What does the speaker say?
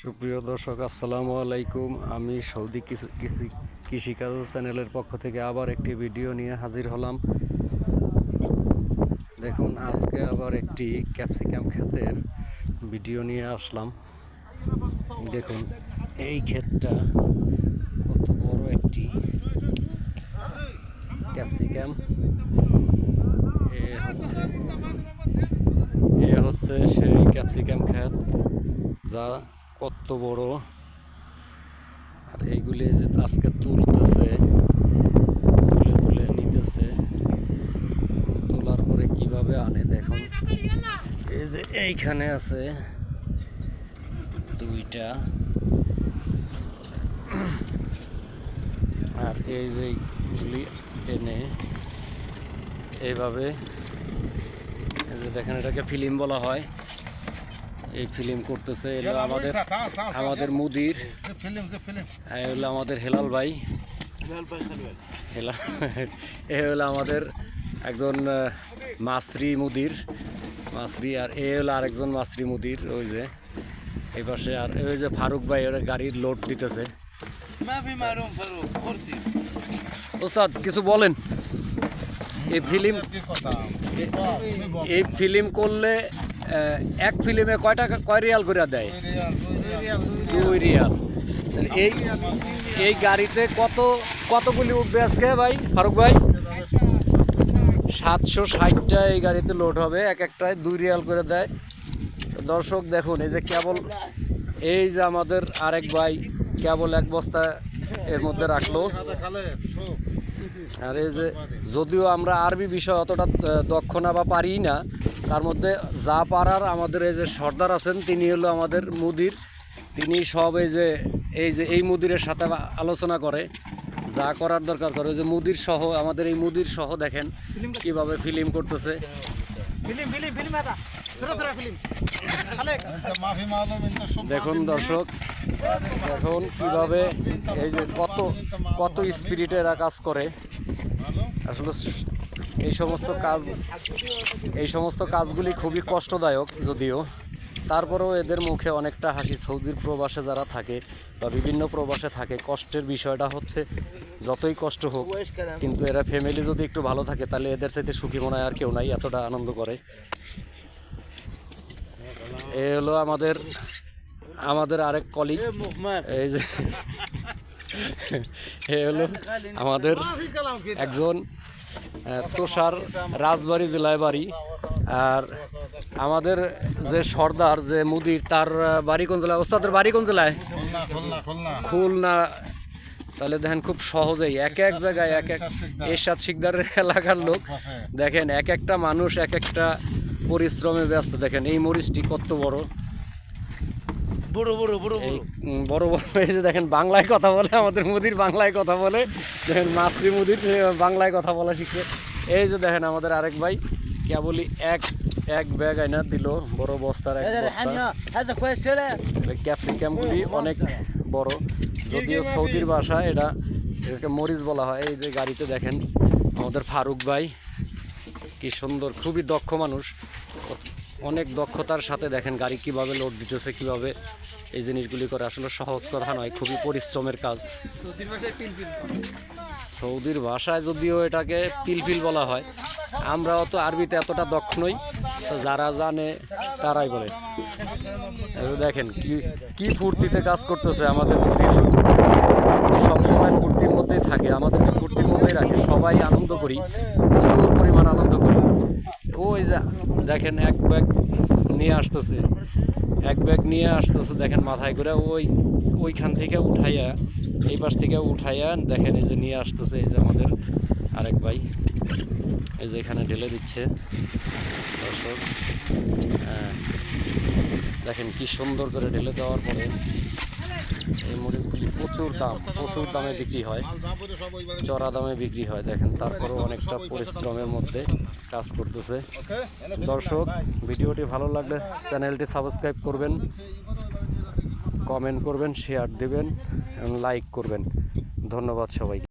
সুপ্রিয় দর্শক, আসসালামু আলাইকুম। আমি সৌদি কৃষিকাজ চ্যানেলের পক্ষ থেকে আবার একটি ভিডিও নিয়ে হাজির হলাম। দেখুন, আজকে আবার একটি ক্যাপসিকাম ক্ষেতের ভিডিও নিয়ে আসলাম। দেখুন এই ক্ষেতটা কত বড় একটি ক্যাপসিকাম। এ হচ্ছে সেই ক্যাপসিকাম ক্ষেত, যা কত বড়। আর এইগুলি যে আজকে তুলতেছে, তুলে নিতেছে। তোলার পরে কিভাবে আনে দেখুন। এই যে এইখানে আছে দুইটা, আর এই যে এইগুলি এনে এইভাবে, এই যে দেখেন, এটাকে ফিল্ম বলা হয়। এই ফিল্ম করতেছে এগুলো আমাদের মুদির, এগুলো আমাদের হেলাল ভাই, এ হলো আমাদের একজন মাছরি মুদির, মাছরি। আর এ হলো আরেকজন মাছরি মুদির, ওই যে এই পাশে। আর ওই যে ফারুক ভাই, ওরা গাড়ির লোড দিতেছে। ওস্তাদ কিছু বলেন। এই ফিল্ম করলে এক ফিল্মে কয় রিয়াল করে দেয়? 2 রিয়াল। এই গাড়িতে কতগুলি উঠবে আজকে ভাই ফারুক ভাই? 760টা এই গাড়িতে লোড হবে, এক একটায় 2 রিয়াল করে দেয়। দর্শক দেখুন, এই যে কেবল, এই যে আমাদের আরেক ভাই কেবল এক বস্তা এর মধ্যে রাখলো। আর এই যে, যদিও আমরা আরবি বিষয় অতটা দক্ষ না বা পারি না, তার মধ্যে যা পারার আমাদের এই যে সর্দার আছেন, তিনি হলো আমাদের মুদির। তিনি সব এই মুদিরের সাথে আলোচনা করে, যা করার দরকার করে। যে মুদির সহ, আমাদের এই মুদির সহ দেখেন কিভাবে ফিল্ম করতেছে। দেখুন দর্শক, দেখুন কিভাবে এই যে কত স্পিরিটে এরা কাজ করে। আসলে এই সমস্ত কাজগুলি খুবই কষ্টদায়ক, যদিও তারপরেও এদের মুখে অনেকটা হাসি। সৌদির প্রবাসে যারা থাকে বা বিভিন্ন প্রবাসে থাকে, কষ্টের বিষয়টা হচ্ছে যতই কষ্ট হোক, কিন্তু এরা ফ্যামিলি যদি একটু ভালো থাকে, তাহলে এদের সাথে সুখী মনে হয় আর কেউ নাই, এতটা আনন্দ করে। এ হলো আমাদের আরেক কলিগ, এই যে এ হলো আমাদের একজন তোষার, রাজবাড়ী জেলায় বাড়ি। আর আমাদের যে সর্দার, যে মুদির, তার বাড়ি কোন জেলায়? ওস্তাদের বাড়ি কোন জেলায়? খুলনা। তাহলে দেখেন, খুব সহজেই এক জায়গায় এরশাদ শিকদারের এলাকার লোক। দেখেন, এক একটা মানুষ এক একটা পরিশ্রমে ব্যস্ত। দেখেন এই মরিচটি কত বড় বড়। এই যে দেখেন, বাংলায় কথা বলে, আমাদের মুদির বাংলায় কথা বলে। দেখেন মাছরি মুদির বাংলায় কথা বলা শিখে। এই যে দেখেন, আমাদের আরেক ভাই কেবলই এক ব্যাগ আইনা দিল, বড় বস্তার এক বস্তা। ক্যাপসিকামগুলি অনেক বড়, যদিও সৌদির ভাষায় এটাকে মরিচ বলা হয়। এই যে গাড়িতে দেখেন আমাদের ফারুক ভাই, কি সুন্দর, খুবই দক্ষ মানুষ, অনেক দক্ষতার সাথে দেখেন গাড়ি কিভাবে লোড দিতেছে, কিভাবে এই জিনিসগুলি করে। আসলে সহজ কথা নয়, খুবই পরিশ্রমের কাজ। সৌদির ভাষায় যদিও এটাকে পিলপিল বলা হয়, আমরা অত আরবিতে এতটা দক্ষ নই, তো যারা জানে তারাই বলে। দেখেন কি ফুর্তিতে কাজ করতেছে আমাদের মুদির। সবসময় ফুর্তির মধ্যেই থাকে, আমাদেরকে ফুর্তির মধ্যেই রাখে। সবাই আনন্দ করি, প্রচুর পরিমাণ আনন্দ করি। ওই যে দেখেন, এক ব্যাগ নিয়ে আসতেছে, দেখেন মাথায় করে ওইখান থেকে উঠাইয়া, এই পাশ থেকে উঠাইয়া, দেখেন এই যে নিয়ে আসতেছে। এই যে আমাদের আরেক ভাই, এই যে এখানে ঢেলে দিচ্ছে। দর্শক দেখেন কি সুন্দর করে ঢেলে দেওয়ার পরে এই মরিচগুলি প্রচুর দামে বিক্রি হয়, চড়া দামে বিক্রি হয়। দেখেন, তারপরেও অনেকটা পরিশ্রমের মধ্যে কাজ করতেছে। দর্শক, ভিডিওটি ভালো লাগলে চ্যানেলটি সাবস্ক্রাইব করবেন, কমেন্ট করবেন, শেয়ার দেবেন এবং লাইক করবেন। ধন্যবাদ সবাইকে।